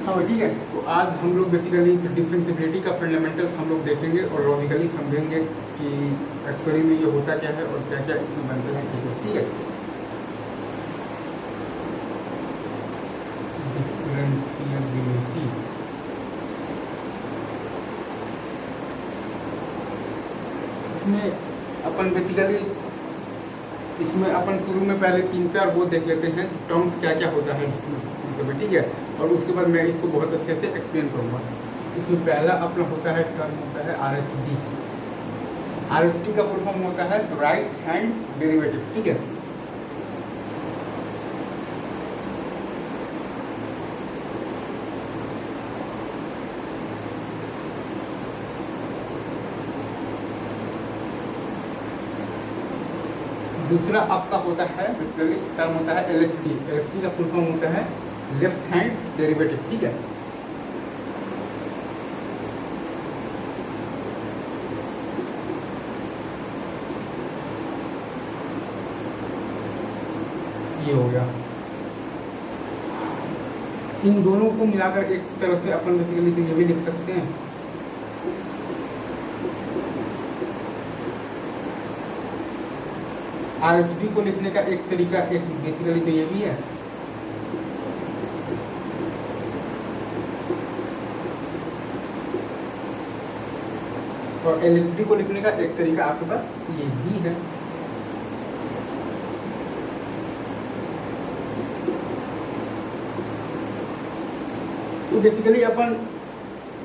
हाँ ठीक है। तो आज हम लोग बेसिकली डिफरेंशिएबिलिटी का फंडामेंटल्स हम लोग देखेंगे और लॉजिकली समझेंगे कि एक्चुअली में ये होता क्या है और क्या क्या इसमें बनते हैं चीज़ें। ठीक है, डिफरेंशिएबिलिटी इसमें अपन बेसिकली इसमें अपन शुरू में पहले 3-4 वो देख लेते हैं टर्म्स क्या क्या होता है मतलब, ठीक है, और उसके बाद मैं इसको बहुत अच्छे से एक्सप्लेन करूँगा। इसमें पहला अपना होता है टर्म होता है RHD। RHD का फुल फॉर्म होता है राइट हैंड डेरिवेटिव। ठीक है, दूसरा आपका होता है बेसिकली टर्म होता है LHD। LHD का फुल फॉर्म होता है लेफ्ट हैंड डेरिवेटिव। ठीक है, ये हो गया। इन दोनों को मिलाकर एक तरह से अपन बेसिकली तो ये भी लिख सकते हैं RHD को लिखने का एक तरीका एक बेसिकली तो ये भी है। और LHD को लिखने का एक तरीका आपके पास ये भी है। तो बेसिकली अपन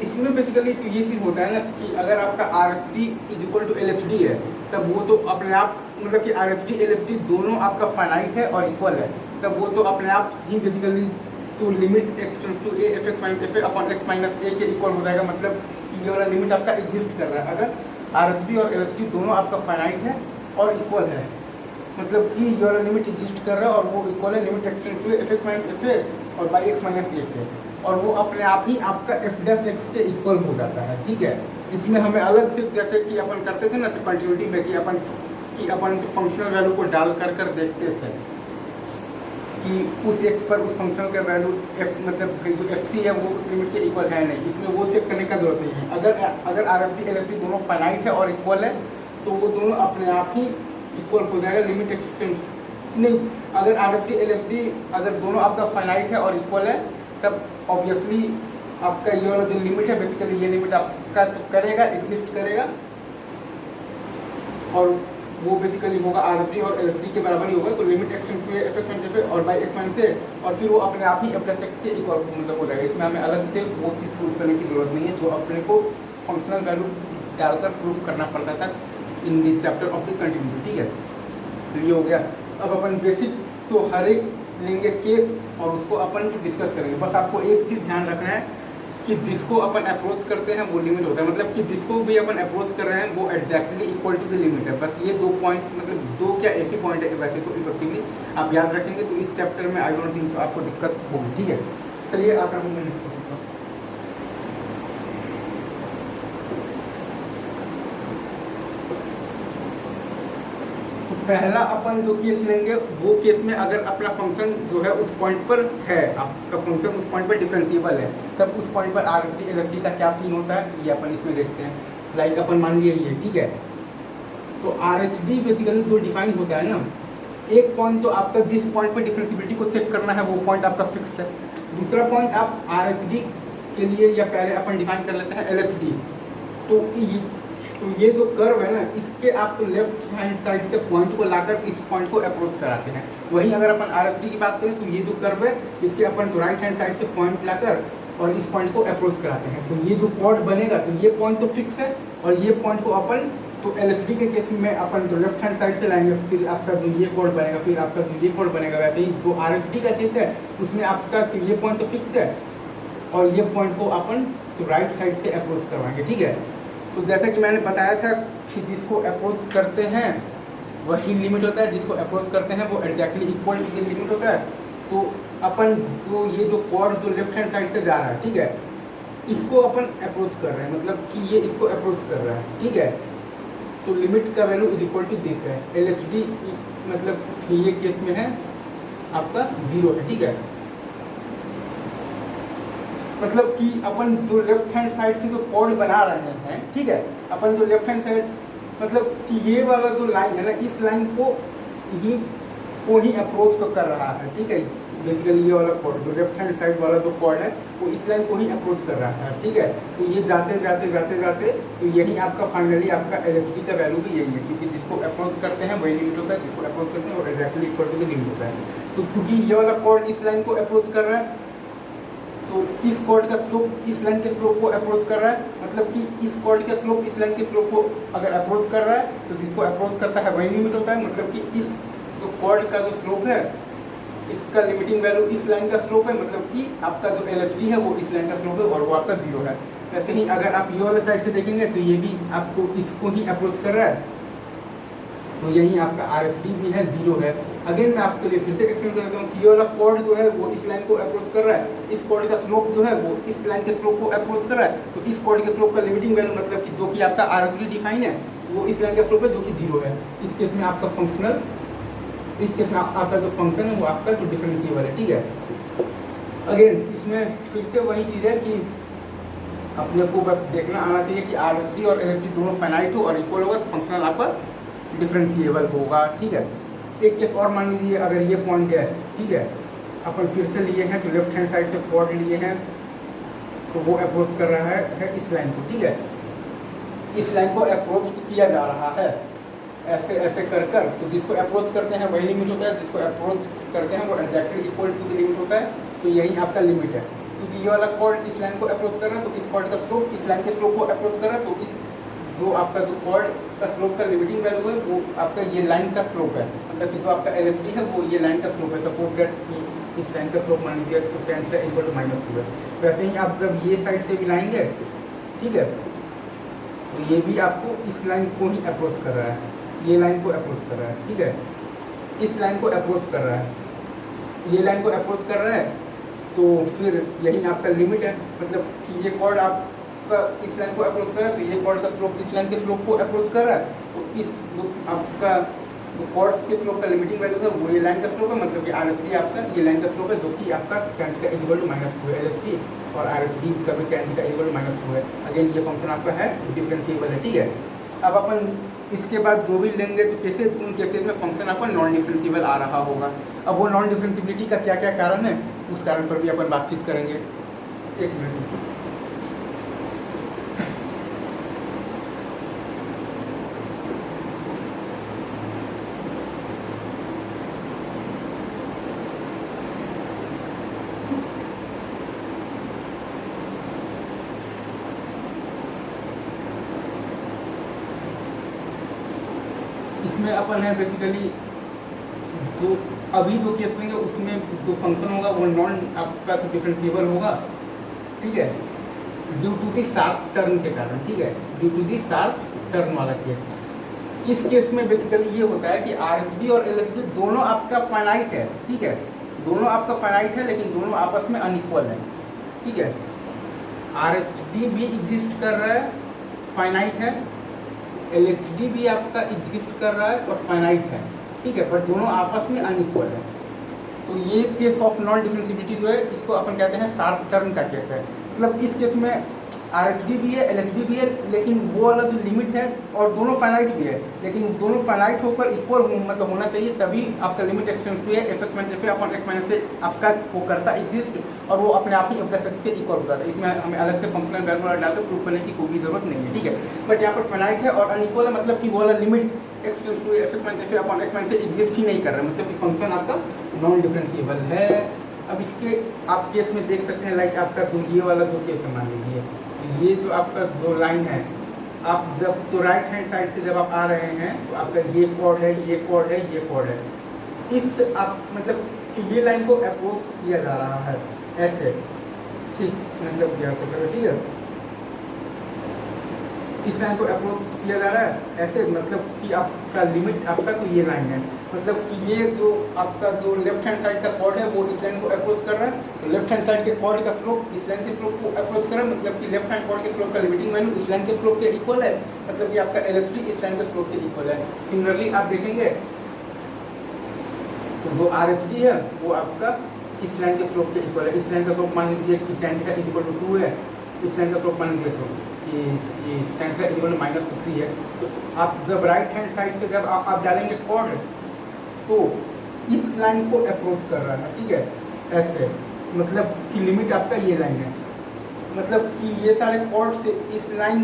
इसमें बेसिकली तो ये चीज़ होता है ना कि अगर आपका RHD is equal to LHD है तब वो तो अपने आप मतलब कि RHD LHD दोनों आपका फाइनाइट है और इक्वल है, तब वो तो अपने आप ही बेसिकली तो limit x tends to a f(x - f) upon x - a के इक्वल हो जाएगा। मतलब ये वाला लिमिट आपका एग्जिस्ट कर रहा है अगर RHD और LHD दोनों आपका फाइनाइट है और इक्वल है, मतलब कि ये वाला लिमिट एग्जिस्ट कर रहा है और वो इक्वल है limit x tends to f(x - f) और बाई x - a के, और वो अपने आप ही आपका f' के इक्वल हो जाता है। ठीक है, इसमें हमें अलग से जैसे कि अपन करते थे ना तो कंटिन्यूटी में कि अपन फंक्शनल वैल्यू को डाल कर देखते थे कि उस x पर उस फंक्शन का वैल्यू f मतलब जो fc है वो उस लिमिट के इक्वल है नहीं, इसमें वो चेक करने का जरूरत नहीं है। अगर RHD LHD दोनों फाइनाइट है और इक्वल है तो वो दोनों अपने आप ही इक्वल हो जाएगा लिमिट एक्सटेंस नहीं। अगर RHD LHD अगर दोनों आपका फाइनाइट है और इक्वल है तब ऑब्वियसली आपका ये वाला जो लिमिट है बेसिकली ये लिमिट आपका तो करेगा एग्जिस्ट करेगा और वो बेसिकली होगा RHD और LHD के बराबर ही होगा। तो limit x tends to a f(x - f) और बाई x - a और फिर वो अपने आप ही f+x के इक्वल मतलब हो जाएगा। इसमें हमें अलग से वो चीज़ प्रूफ करने की जरूरत नहीं है जो अपने को फंक्शनल वैल्यू डालकर प्रूफ करना पड़ता था in the chapter of the continuity. ठीक है, तो ये हो गया। अब अपन बेसिक तो हर एक लेंगे केस और उसको अपन डिस्कस करेंगे। बस आपको एक चीज़ ध्यान रखना है कि जिसको अपन अप्रोच करते हैं वो लिमिट होता है, मतलब कि जिसको भी अपन अप्रोच कर रहे हैं वो exactly equal to the limit है। बस ये 2 पॉइंट मतलब 2 क्या एक ही पॉइंट है वैसे तो इफेक्टिवली आप याद रखेंगे तो इस चैप्टर में आई डोंट थिंक आपको दिक्कत होगी। ठीक है, चलिए आता हूँ मैं नेक्स्ट टॉपिक पर। पहला अपन जो केस लेंगे वो केस में अगर अपना फंक्शन जो है उस पॉइंट पर है, आपका फंक्शन उस पॉइंट पर डिफरेंशिएबल है, तब उस पॉइंट पर RHD LHD का क्या सीन होता है ये अपन इसमें देखते हैं। लाइक अपन मान लिए ये, ठीक है, तो RHD बेसिकली जो डिफाइन होता है ना, एक पॉइंट तो आपका जिस पॉइंट पर डिफरेंशिएबिलिटी को चेक करना है वो पॉइंट आपका फिक्स्ड है। दूसरा पॉइंट आप RHD के लिए या पहले अपन डिफाइन कर लेते हैं LHD, तो ये जो कर्व है ना इसके आप तो लेफ्ट हैंड साइड से पॉइंट को लाकर इस पॉइंट को अप्रोच कराते हैं। वहीं अगर अपन RHD की बात करें तो ये जो कर्व है इसके अपन तो राइट हैंड साइड से पॉइंट लाकर और इस पॉइंट को अप्रोच कराते हैं। तो ये जो कॉर्ड बनेगा तो ये पॉइंट तो फिक्स है और ये पॉइंट को अपन तो LHD के केस में अपन तो लेफ्ट हैंड साइड से लाएंगे, फिर आपका जो ये कॉर्ड बनेगा फिर आपका जो ये कॉर्ड बनेगा। वैसे ही जो RHD का केस है उसमें आपका तो ये पॉइंट तो फिक्स है और ये पॉइंट को अपन तो राइट साइड से अप्रोच करवाएंगे। ठीक है, तो जैसा कि मैंने बताया था कि जिसको अप्रोच करते हैं वही लिमिट होता है, जिसको अप्रोच करते हैं वो exactly equal to the limit होता है। तो अपन जो ये जो कॉर्ड जो लेफ्ट हैंड साइड से जा रहा है, ठीक है, इसको अपन अप्रोच कर रहे हैं, मतलब कि ये इसको अप्रोच कर रहा है। ठीक है, तो लिमिट का value is equal to this है। LHD मतलब ये केस में है आपका 0 है। ठीक है, मतलब कि अपन जो लेफ्ट हैंड साइड से जो कॉर्ड बना रहे हैं, ठीक है, अपन जो लेफ्ट हैंड साइड मतलब कि ये वाला जो लाइन है ना, इस लाइन को ही अप्रोच तो कर रहा है, ठीक है। बेसिकली ये वाला कॉर्ड जो लेफ्ट हैंड साइड वाला जो कॉर्ड है वो इस लाइन को ही अप्रोच कर रहा है, ठीक है। तो ये जाते जाते जाते जाते तो यही आपका फाइनली आपका एलएचडी का वैल्यू भी यही है, क्योंकि जिसको अप्रोच करते हैं वही लिमिट होता है, जिसको अप्रोच करते हैं वो exactly equal to the limit होता है। तो क्योंकि ये वाला कॉर्ड इस लाइन को अप्रोच कर रहा है, तो इस कॉर्ड का स्लोप इस लाइन के स्लोप को अप्रोच कर रहा है, मतलब कि इस कॉर्ड का स्लोप इस लाइन के स्लोप को अगर अप्रोच कर रहा है तो जिसको अप्रोच करता है वही लिमिट होता है। मतलब कि इस जो कॉर्ड का जो स्लोप है इसका लिमिटिंग वैल्यू इस लाइन का स्लोप है, मतलब कि आपका जो एलएचडी है वो इस लाइन का स्लोप है और वो आपका जीरो है। वैसे ही अगर आप ये वाले साइड से देखेंगे तो ये भी आपको इसको ही अप्रोच कर रहा है, तो यही आपका आरएचडी भी है, जीरो है। अगेन मैं आपके लिए फिर से एक्सप्लेन करता हूँ कि ये वाला कॉर्ड जो है वो इस लाइन को अप्रोच कर रहा है, इस कॉर्ड का स्लोप जो है वो इस लाइन के स्लोप को अप्रोच कर रहा है, तो इस कॉर्ड के स्लोप का लिमिटिंग वैल्यू मतलब कि जो कि आपका आरएचडी डिफाइन है वो इस लाइन का स्लोप है जो कि जीरो है। इस केस में आपका फंक्शनल, इस केस में आपका जो फंक्शन है वो आपका जो डिफरेंशिएबल है, ठीक है। अगेन इसमें फिर से वही चीज़ है कि अपने को बस देखना आना चाहिए कि आरएचडी और एलएचडी दोनों फाइनाइट हो और इक्वल होगा तो फंक्शनल आपका डिफरेंशिएबल होगा, ठीक है। एक केस और मान लीजिए, अगर ये पॉइंट है, ठीक है, अपन फिर से लिए हैं तो लेफ्ट हैंड साइड से कॉर्ड लिए हैं तो वो अप्रोच कर रहा है इस लाइन को, ठीक है। इस लाइन को अप्रोच किया जा रहा है ऐसे ऐसे कर कर, तो जिसको अप्रोच करते हैं वही लिमिट होता है, जिसको अप्रोच करते हैं वो exactly equal to the limit होता है, तो यही आपका लिमिट है। क्योंकि ये वाला कॉर्ड इस लाइन को अप्रोच कर रहा है तो इस कॉर्ड का स्लोप इस लाइन के स्लोप को अप्रोच कर रहा है, तो इस जो आपका जो कॉर्ड का स्लोप का लिमिटिंग वैल्यू है वो आपका ये लाइन का स्लोप है, मतलब कि जो आपका एलएचडी है वो ये लाइन का स्लोप है। सपोज दैट इस लाइन का स्लोप मान लीजिए तो tan का इक्वल टू -2 है। वैसे ही आप जब ये साइड से भी लाएंगे, ठीक है, तो ये भी आपको इस लाइन को ही अप्रोच कर रहा है, ये लाइन को अप्रोच कर रहा है, ठीक है, इस लाइन को अप्रोच कर रहा है, ये लाइन को अप्रोच कर रहा है, तो फिर यही आपका लिमिट है। मतलब कि ये कॉर्ड आपका इस लाइन को अप्रोच कर रहा है तो ये कॉर्ड का स्लोप इस लाइन के स्लोप को अप्रोच कर रहा है, तो इस जो आपका जो कॉर्ड्स के स्लोप का लिमिटिंग वैल्यू है वो ये लाइन का स्लोप है, मतलब कि आरएचडी आपका ये लाइन का स्लोप है जो कि आपका tan का इक्वल टू -2 है एलएचडी, और आरएचडी का भी tan का इक्वल टू -2 है। अगेन ये फंक्शन आपका है डिफरेंशिएबल है, ठीक है। अब अपन इसके बाद जो भी लेंगे तो केसेस, उन केसेस में फंक्शन आपका नॉन डिफरेंशिएबल आ रहा होगा। अब वो नॉन डिफरेंशिएबिलिटी का क्या क्या कारण है उस कारण पर भी अपन बातचीत करेंगे। एक मिनट, इसमें अपन है बेसिकली जो अभी जो केस लेंगे उसमें जो फंक्शन होगा वो नॉन आपका तो डिफरेंशिएबल होगा, ठीक है, due to the sharp turn के कारण, ठीक है, due to the sharp turn वाला केस। इस केस में बेसिकली ये होता है कि आरएचडी और एलएचडी दोनों आपका फाइनाइट है, ठीक है, दोनों आपका फाइनाइट है लेकिन दोनों आपस में अनइक्वल है, ठीक है। आरएचडी भी एग्जिस्ट कर रहा है, फाइनाइट है, एलएचडी भी आपका एग्जिस्ट कर रहा है और फाइनाइट है, ठीक है, पर दोनों आपस में अनइक्वल है। तो ये केस ऑफ नॉन डिफरेंशिएबिलिटी जो है इसको अपन कहते हैं शार्प टर्न का केस है। मतलब इस केस में आरएचडी भी है, एलएचडी भी है, लेकिन वो वाला जो लिमिट है और दोनों फाइनाइट भी है, लेकिन दोनों फाइनाइट होकर इक्वल मतलब होना चाहिए, तभी आपका limit x tends to F X minus F upon X minus से आपका वो करता एग्जिस्ट, और वो अपने आप ही एफ प्लस एक्स से इक्वल होता है। इसमें हमें अलग से फंक्शनल वैल्यू डालकर प्रूफ करने की कोई भी जरूरत नहीं है, ठीक है। बट यहाँ पर फाइनाइट है और अनइक्वल है, मतलब कि वो वाला limit x tends to F X minus F upon X minus से एग्जिस्ट ही नहीं कर रहा है, मतलब कि फंक्शन आपका नॉन डिफरेंशिएबल है। अब इसके आप केस में देख सकते हैं, लाइक आपका जो ये वाला जो केस है, मान लीजिए ये जो आपका जो लाइन है, आप जब तो राइट हैंड साइड से जब आप आ रहे हैं तो आपका ये कॉर्ड है, ये कॉर्ड है, ये कॉर्ड है, इस आप मतलब कि ये लाइन को अप्रोच किया जा रहा है ऐसे, ठीक, मतलब क्या ठीक है, इस लाइन को अप्रोच किया जा रहा है ऐसे, मतलब कि आपका लिमिट आपका तो ये लाइन है, मतलब कि ये जो आपका जो लेफ्ट हैंड साइड का कॉर्ड है वो इस लाइन को अप्रोच कर रहा है, तो लेफ्ट हैंड साइड के कॉर्ड का स्लोप इस लाइन के स्लोप को अप्रोच कर रहा है, मतलब कि लेफ्ट हैंड कॉर्ड के स्लोप का लिमिटिंग वैल्यू इस लाइन के स्लोप के इक्वल है, मतलब कि आपका एलएचडी इस लाइन के स्लोप के इक्वल है। सिमिलरली आप देखेंगे तो जो आरएचडी है वो आपका इस लाइन के स्लोप के इक्वल है। इस लाइन का स्लोप मान लीजिए कि tan theta is equal to 2 है, इस लाइन का स्लोप मान लीजिए तो कि tan theta is equal to -3 है। तो आप जब राइट हैंड साइड से जब आप डालेंगे कॉर्ड तो इस लाइन को अप्रोच कर रहा है, ठीक है, ऐसे मतलब कि लिमिट आपका ये लाइन है, मतलब कि ये सारे कॉर्ड से इस लाइन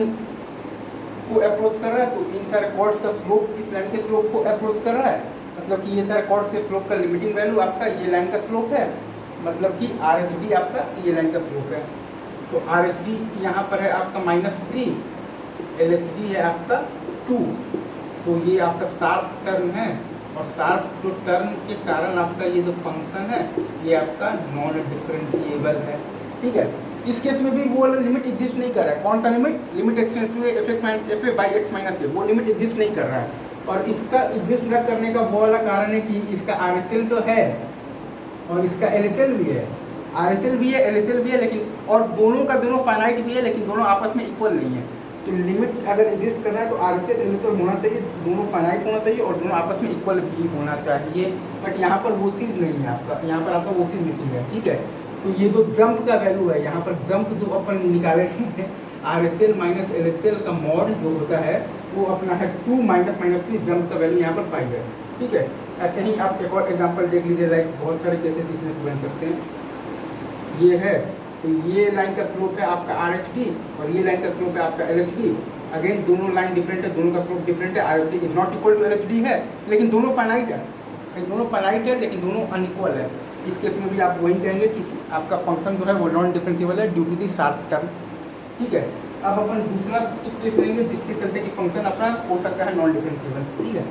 को अप्रोच कर रहा है, तो इन सारे कॉर्ड्स का स्लोप इस लाइन के स्लोप को अप्रोच कर रहा है, मतलब कि ये सारे कॉर्ड्स के स्लोप का लिमिटिंग वैल्यू आपका ये लाइन का स्लोप है, मतलब कि RHD आपका ये लाइन का स्लोप है। तो RHD यहाँ पर है आपका -3, LHD है आपका 2। तो ये आपका शार्प टर्म है, और शार्प जो टर्म के कारण आपका ये जो फंक्शन है ये आपका नॉन डिफरेंशिएबल है, ठीक है। इस केस में भी वो वाला लिमिट एग्जिस्ट नहीं कर रहा है। कौन सा limit? Limit extends to f(x - fa) x - a, वो लिमिट एग्जिस्ट नहीं कर रहा है। और इसका एग्जिस्ट न करने का वो वाला कारण है कि इसका RHL तो है और इसका LHL भी है, RHL भी है, LHL भी है, लेकिन और दोनों का दोनों फाइनाइट भी है, लेकिन दोनों आपस में इक्वल नहीं है। तो लिमिट अगर एग्जिस्ट करना है तो RHL LHL होना चाहिए, दोनों फाइनाइट होना चाहिए और दोनों आपस में इक्वल भी होना चाहिए। बट यहाँ पर वो चीज़ नहीं है आपका, यहाँ पर आपका वो चीज़ मिसिंग है, ठीक है। तो ये जो जंप का वैल्यू है, यहाँ पर जंप जो अपन निकाले थे RHL माइनस LHL का मॉड जो होता है वो अपना है 2 -3, जंप का वैल्यू यहाँ पर 5 है, ठीक है। ऐसे ही आप एक और एग्जांपल देख लीजिए, लाइक बहुत सारे केसेस इसमें बन सकते हैं। ये है तो ये लाइन का स्लोप है आपका RHD और ये लाइन का स्लोप है आपका LHD। अगेन दोनों लाइन डिफरेंट है, दोनों का स्लोप डिफरेंट है, RHD is not equal to LHD है, लेकिन दोनों फाइनाइट है, दोनों फाइनाइट है लेकिन दोनों अनइक्वल है। इस केस में भी आप वही कहेंगे कि आपका फंक्शन जो है वो नॉन डिफरेंशिएबल है due to the sharp term, ठीक है। अब अपन दूसरा केस लेंगे जिसके चलते कि फंक्शन अपना हो सकता है नॉन डिफरेंशिएबल, ठीक है।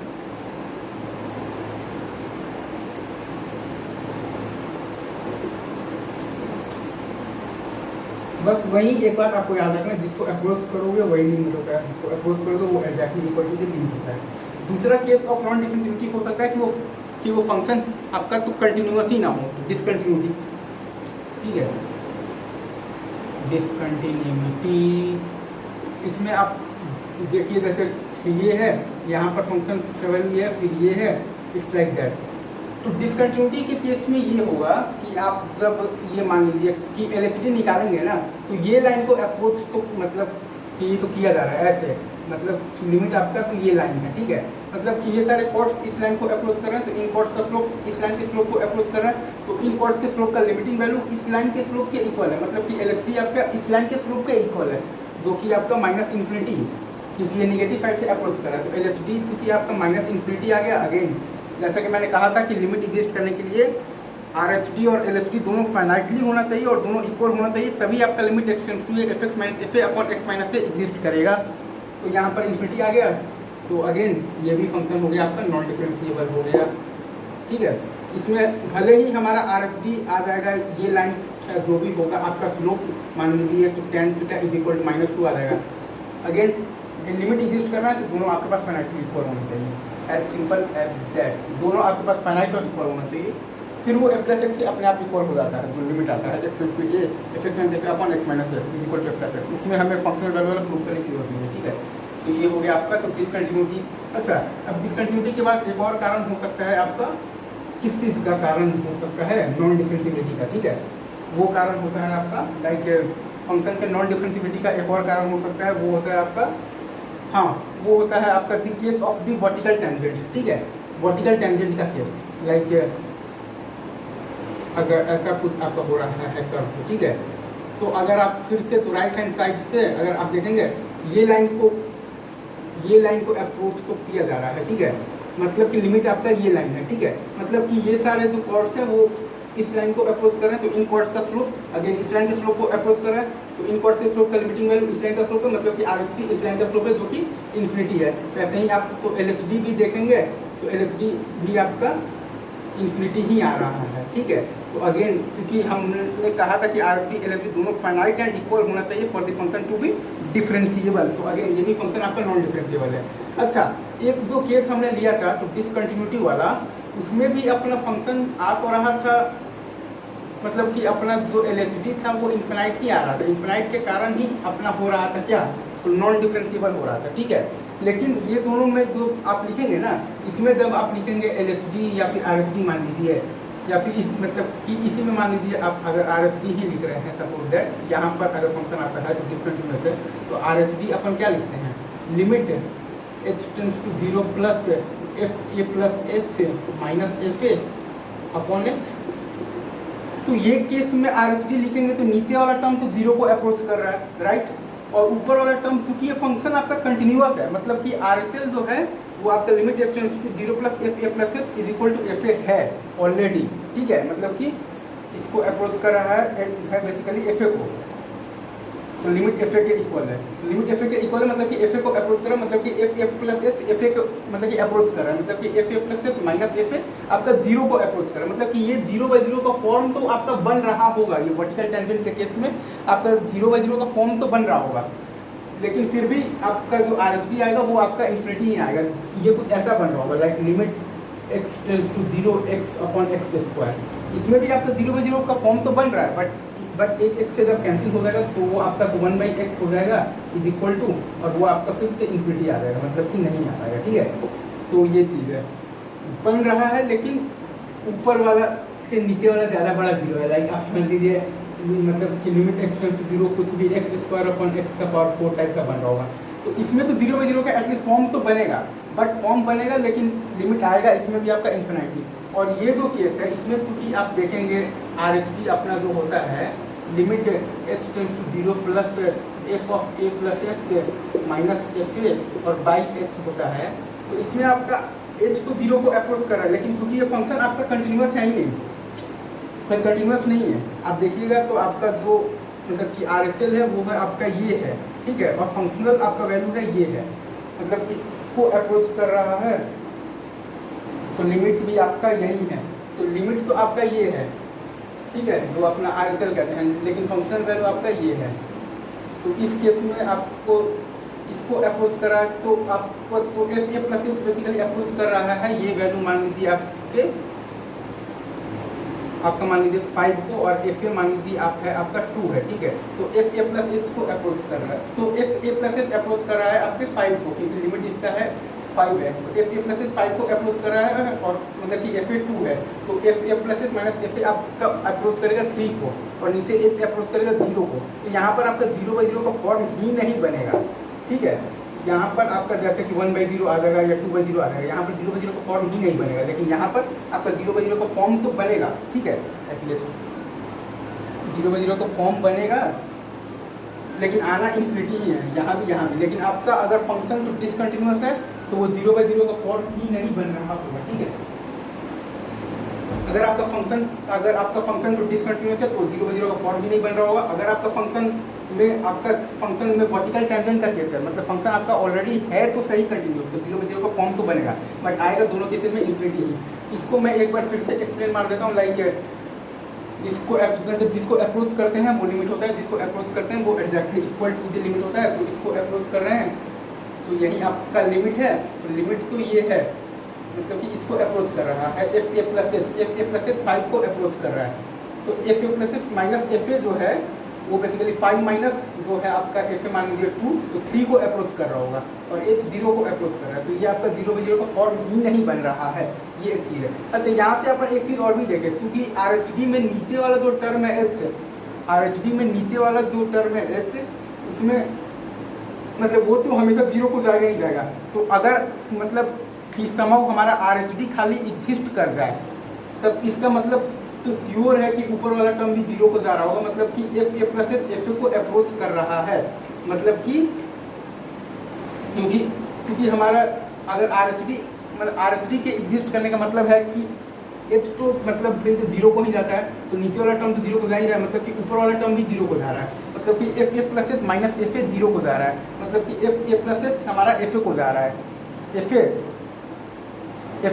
बस वही एक बात आपको याद रखना, जिसको अप्रोच करोगे वही लिमिट होता है, जिसको अप्रोच करोगे वो exactly equal to the limit होता है। दूसरा केस ऑफ नॉन डिफरेंशिएबिलिटी हो सकता है कि वो फंक्शन आपका तो कंटिन्यूअस ही ना हो, डिसकंटिन्यूटी, ठीक है। डिसकंटिन्यूटी इसमें आप देखिए, जैसे ये है यहाँ पर फंक्शन वैल्यू है, फिर ये है, इट्स लाइक दैट। तो डिसकंटिन्यूटी के केस में ये होगा कि आप जब ये मान लीजिए कि LHD निकालेंगे ना, तो ये लाइन को अप्रोच तो मतलब कि ये तो किया जा रहा है ऐसे, मतलब लिमिट आपका तो ये लाइन है, ठीक है। मतलब कि ये सारे कॉर्ड्स इस लाइन को अप्रोच कर रहे हैं, तो इन कॉर्ड्स का स्लोप इस लाइन के स्लोप को अप्रोच कर रहा है, तो इन कॉर्ड्स के स्लोप का लिमिटिंग वैल्यू इस लाइन के स्लोप के इक्वल है, मतलब कि LHD आपका इस लाइन के स्लोप के इक्वल है, जो कि आपका -∞, क्योंकि ये निगेटिव साइड से अप्रोच कर रहा है। तो LHD क्योंकि आपका -∞ आ गया, अगेन जैसा कि मैंने कहा था कि लिमिट एग्जिस्ट करने के लिए RHD और LHD दोनों फाइनाइटली होना चाहिए और दोनों इक्वल होना चाहिए, तभी आपका limit extends to f(x - fa) upon x - a exist करेगा। तो यहाँ पर इन्फिनिटी आ गया, तो अगेन ये भी फंक्शन हो गया आपका नॉन डिफरेंशिएबल हो गया, ठीक है। इसमें भले ही हमारा RHD आ जाएगा, ये लाइन जो भी होगा आपका स्लोप मान लीजिए तो tan theta is equal to -2 आ जाएगा। अगेन लिमिट एग्जिस्ट करना है तो दोनों आपके पास फाइनाइटली इक्वल होना चाहिए, एज सिंपल एज दैट, दोनों आपके पास फाइनाइट और इक्वल होना चाहिए, फिर वो f(x) से अपने आप इक्वल हो जाता है, जो लिमिट आता है f(x - upon x - a is equal to f(x)। इसमें हमें फंक्शनल वैल्यू वाला प्रूफ करने की जरूरत नहीं है, ठीक है। तो ये हो गया आपका तो डिसकंटिन्यूटी। अच्छा, अब डिसकंटिन्यूटी के बाद एक और कारण हो सकता है आपका, किस चीज़ का कारण हो सकता है? नॉन डिफरेंशिएबिलिटी का, ठीक है। वो कारण होता है आपका लाइक फंक्शन के नॉन डिफरेंशिएबिलिटी का एक और कारण हो सकता है, वो होता है आपका, हाँ वो होता है आपका the case of the vertical tangent, ठीक है। वर्टिकल टेंजेंट का केस, लाइक अगर ऐसा कुछ आपका हो रहा है कर्व, ठीक है, तो अगर आप फिर से तो राइट हैंड साइड से अगर आप देखेंगे ये लाइन को अप्रोच तो किया जा रहा है, ठीक है, मतलब कि लिमिट आपका ये लाइन है, ठीक है, मतलब कि ये सारे जो कॉर्ड्स हैं वो इस लाइन को अप्रोच कर रहे हैं, तो इन कॉर्ड्स का स्लोप अगेन इस लाइन के स्लोप को अप्रोच कर रहा है, तो इन कॉर्ड्स के स्लोप का लिमिटिंग वैल्यू इस लाइन का स्लोप है, मतलब कि RHD इस लाइन का स्लोप है जो कि इन्फिनिटी है। वैसे ही आप तो LHD भी देखेंगे तो LHD भी आपका इन्फिनिटी ही आ रहा है, ठीक है। तो अगेन क्योंकि हमने कहा था कि RHD LHD दोनों फाइनाइट एंड इक्वल होना चाहिए for the function to be differentiable, तो अगेन ये भी फंक्शन आपका नॉन डिफरेंशिएबल है। अच्छा, एक जो केस हमने लिया था तो डिसकंटिन्यूटी वाला, उसमें भी अपना फंक्शन आ तो रहा था, मतलब कि अपना जो LHD था वो इन्फिनाइट ही आ रहा था, इन्फिनाइट के कारण ही अपना हो रहा था क्या, तो नॉन डिफरेंशिएबल हो रहा था, ठीक है। लेकिन ये दोनों में जो आप लिखेंगे ना, इसमें जब आप लिखेंगे LHD या फिर RHD मान लीजिए, या फिर मतलब कि इसी में मान लीजिए आप अगर आर एच डी ही लिख रहे हैं, सपोज दैट यहाँ पर अगर फंक्शन आपका है तो डिसकंटिन्यूअस है, तो आर एच डी अपन क्या लिखते हैं, limit H tends to 0 plus F A plus H minus F a upon h. तो ये केस में आर एच डी लिखेंगे तो नीचे वाला टर्म तो 0 को अप्रोच कर रहा है, राइट, और ऊपर वाला टर्म चूंकि ये फंक्शन आपका कंटिन्यूअस है, मतलब कि आर एच एल जो है वो आपका limit f tends to 0 plus F A plus h is equal to F a है ऑलरेडी, ठीक है, मतलब कि इसको अप्रोच कर रहा है बेसिकली एफ ए को, तो लिमिट एफ ए के इक्वल है, लिमिट एफ ए के इक्वल है मतलब कि एफ ए को अप्रोच कर रहा है, मतलब कि F A plus H F A को मतलब कि अप्रोच कर रहा है, मतलब कि F A plus H minus F A आपका 0 को अप्रोच कर रहा है, मतलब कि ये 0/0 का फॉर्म तो आपका बन रहा होगा, ये वर्टिकल टेंजेंट के केस में आपका 0/0 का फॉर्म तो बन रहा होगा, लेकिन फिर भी आपका जो आर एच पी आएगा वो आपका इन्फिनिटी ही आएगा, ये कुछ ऐसा बन रहा होगा like limit x tends to 0 x upon x square, इसमें भी आपका 0/0 का फॉर्म तो बन रहा है, बट एक एक्स से जब कैंसिल हो जाएगा तो वो आपका 1/x हो जाएगा इज इक्वल टू, और वो आपका फिर से इन्फिनिटी आ जाएगा, मतलब कि नहीं आ पाएगा, ठीक है। तो ये चीज़ है, बन रहा है लेकिन ऊपर वाला से नीचे वाला ज़्यादा बड़ा 0 है, लाइक आप समझ लीजिए मतलब कि लिमिट एक्स टेंड्स टू 0 कुछ भी एक्स स्क्वायर अपॉन एक्स का पावर 4 टाइप का बन रहा होगा, तो इसमें तो 0/0 का एटलीस्ट फॉर्म तो बनेगा, बट फॉर्म बनेगा लेकिन लिमिट आएगा इसमें भी आपका इन्फिनिटी। और ये जो केस है इसमें चूंकि आप देखेंगे आर एच पी अपना जो होता है limit H tends to 0 plus F of a plus H minus F A और बाई एच होता है, तो इसमें आपका एच तो 0 को अप्रोच कर रहा है, लेकिन चूंकि ये फंक्शन आपका कंटिन्यूअस है ही नहीं, कोई कंटिन्यूअस नहीं है, आप देखिएगा तो आपका जो मतलब कि आर एच एल है वो है आपका ये है, ठीक है, और फंक्शनल आपका वैल्यू है ये है, मतलब इसको अप्रोच कर रहा है, तो लिमिट भी आपका यही है, तो लिमिट तो आपका ये है, ठीक है, जो अपना आर एच एल कहते हैं, लेकिन फंक्शनल वैल्यू आपका ये है, तो इस केस में आपको इसको अप्रोच कर रहा है, तो आपको तो F A plus H basically approach कर रहा है, ये वैल्यू मान लीजिए आपका मान लीजिए 5 को, और एफ ए मान लीजिए आपका 2 है, ठीक है, तो एफ ए प्लस एच को अप्रोच कर रहा है, तो F A plus H approach कर रहा है आपके 5 को, क्योंकि लिमिट इसका है 5 है, तो एफ ए प्लस एच 5 को अप्रोच कर रहा है, और मतलब कि एफ ए 2 है, तो F A plus H minus F A आपका अप्रोच करेगा 3 को, और नीचे एच अप्रोच करेगा 0 को, तो यहाँ पर आपका 0/0 का फॉर्म ही नहीं बनेगा, ठीक है, यहाँ पर आपका जैसे कि 1/0 आ जाएगा या 2/0 आ जाएगा, यहाँ पर 0/0 का फॉर्म ही नहीं बनेगा, लेकिन यहाँ पर आपका 0/0 का फॉर्म तो बनेगा, ठीक है, एटलीस्ट 0/0 का फॉर्म बनेगा, लेकिन आना इन्फिनिटी ही है यहाँ भी, लेकिन आपका अगर फंक्शन तो डिसकंटिन्यूअस है तो वो 0/0 का फॉर्म ही नहीं बन रहा होगा, ठीक है। अगर आपका फंक्शन तो डिसकंटिन्यूअस है तो 0/0 का फॉर्म भी नहीं बन रहा होगा। अगर आपका फंक्शन में वर्टिकल टेंजेंट का केस है, मतलब फंक्शन आपका ऑलरेडी है तो सही कंटिन्यूअस, तो 0/0 का फॉर्म तो बनेगा, बट आएगा दोनों केसेस में इन्फिनिटी ही। इसको मैं एक बार फिर से एक्सप्लेन मार देता हूँ, लाइक जिसको अप्रोच करते हैं वो लिमिट होता है, जिसको अप्रोच करते हैं वो exactly equal to the limit होता है, तो इसको अप्रोच कर रहे हैं तो यही आपका लिमिट है, तो लिमिट तो ये है, मतलब कि इसको अप्रोच कर रहा है एफ ए प्लस एच 5 को अप्रोच कर रहा है, तो F A plus H minus F A जो है वो बेसिकली 5 माइनस जो है आपका एफ ए मान लीजिए 2, तो 3 को अप्रोच कर रहा होगा, और एच 0 को अप्रोच कर रहा है, तो ये आपका 0/0 का फॉर्म ही नहीं बन रहा है, ये एक चीज़ है। अच्छा, यहाँ से अपन एक चीज़ और भी देखें, क्योंकि आर एच डी में नीचे वाला जो टर्म है एच, आर एच डी में नीचे वाला जो टर्म है एच, उसमें मतलब वो तो हमेशा 0 को जाएगा ही जाएगा, तो अगर मतलब कि समहाउ हमारा आर एच डी खाली एग्जिस्ट कर जाए, तब इसका मतलब तो श्योर है कि ऊपर वाला टर्म भी 0 को जा रहा होगा, मतलब कि F A plus F A को अप्रोच कर रहा है, मतलब कि क्योंकि हमारा अगर आर एच डी मतलब आर एच डी के एग्जिस्ट करने का मतलब है कि एच तो मतलब 0 को ही जाता है, तो नीचे वाला टर्म तो 0 को जा ही रहा है, मतलब कि ऊपर वाला टर्म भी 0 को जा रहा है, मतलब कि F A plus H minus F A 0 को जा रहा है, मतलब कि एफ ए प्लस एच हमारा एफ ए को जा रहा है, एफ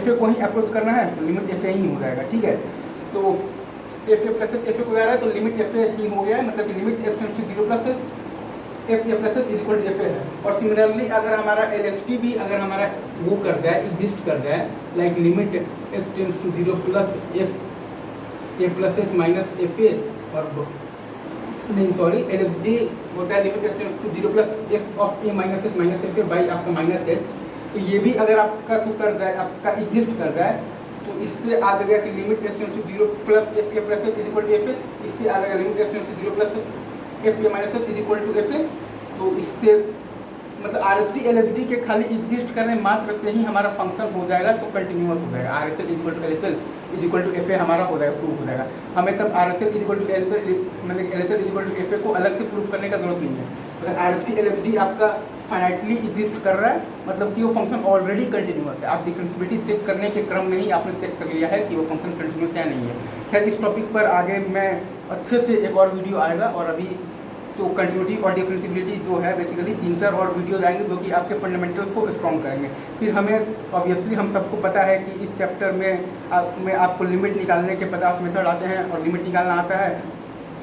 ए को ही अप्रोच करना है, तो लिमिट एफ ए ही हो जाएगा, ठीक है। तो F A plus F A को जा रहा है, तो लिमिट एफ ए ही हो गया है, मतलब कि limit f tends to 0 plus F A plus f is equal to F a है। और सिमिलरली अगर हमारा एल एच टी भी अगर हमारा वो कर जाए, एग्जिस्ट कर जाए, like limit H tends to 0 plus F A plus H minus F A, और नहीं सॉरी एल एच डी होता है limit H tends to 0 plus F of A minus F A by आपका माइनस एच, तो ये भी अगर आपका तो कर जाए, आपका एग्जिस्ट कर जाए, तो इससे आ जाएगा कि limit s tends to 0 plus F A plus f is equal to F a. इससे आ जाएगा limit s tends to 0 plus F a minus f is equal to F a. तो इससे मतलब R H D L H D के खाली exist करने मात्र से ही हमारा फंक्शन हो जाएगा, तो कंटिन्यूस हो जाएगा। R H L equal to L H L is equal to F A हमारा हो जाएगा, प्रूफ हो जाएगा। हमें तब R H L is equal to L H L मतलब L H L is equal to F A को अलग से प्रूफ करने का जरूरत नहीं है। अगर are H D L H D आपका फाइनाइटली एग्जिस्ट कर रहा है, मतलब कि वो फंक्शन ऑलरेडी कंटिन्यूस है। आप डिफरेंशिएबिलिटी चेक करने के क्रम में ही आपने चेक कर लिया है कि वो फंक्शन कंटिन्यूस है नहीं है। खैर इस टॉपिक पर आगे मैं अच्छे से एक और वीडियो आएगा, और अभी तो कंटिन्यूटी और डिफरेंशिएबिलिटी जो है बेसिकली 3-4 और वीडियोज आएंगे जो कि आपके फंडामेंटल्स को स्ट्रॉन्ग करेंगे। फिर हमें ऑब्वियसली हम सबको पता है कि इस चैप्टर में आपको लिमिट निकालने के 50 मेथड आते हैं और लिमिट निकालना आता है।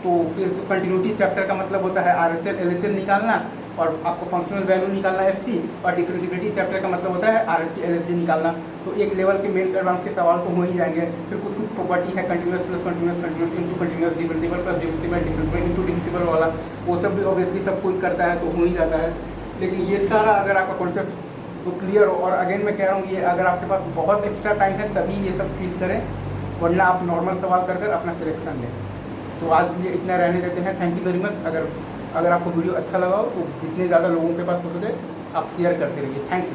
तो फिर तो कंटिन्यूटी चैप्टर का मतलब होता है are H L L H L निकालना और आपको फंक्शनल वैल्यू निकालना एफ सी, और डिफरेंशिएबिलिटी चैप्टर का मतलब होता है are H D L H D निकालना। तो एक लेवल के मेन्स एडवांस के सवाल तो हो ही जाएंगे। फिर कुछ कुछ प्रॉपर्टी है continuous plus continuous, continuous into continuous, differentiable plus differentiable, differentiable into differentiable वाला, वो सब भी ऑब्वियसली सब कोई करता है तो हो ही जाता है। लेकिन ये सारा अगर आपका कॉन्सेप्ट तो क्लियर हो, और अगेन मैं कह रहा हूँ ये अगर आपके पास बहुत एक्स्ट्रा टाइम है तभी ये सब फील करें, वरना आप नॉर्मल सवाल कर अपना सिलेक्शन लें। तो आज के लिए इतना रहने देते हैं। Thank you very much. अगर आपको वीडियो अच्छा लगा हो तो जितने ज़्यादा लोगों के पास हो सके आप शेयर करते रहिए। थैंक्स।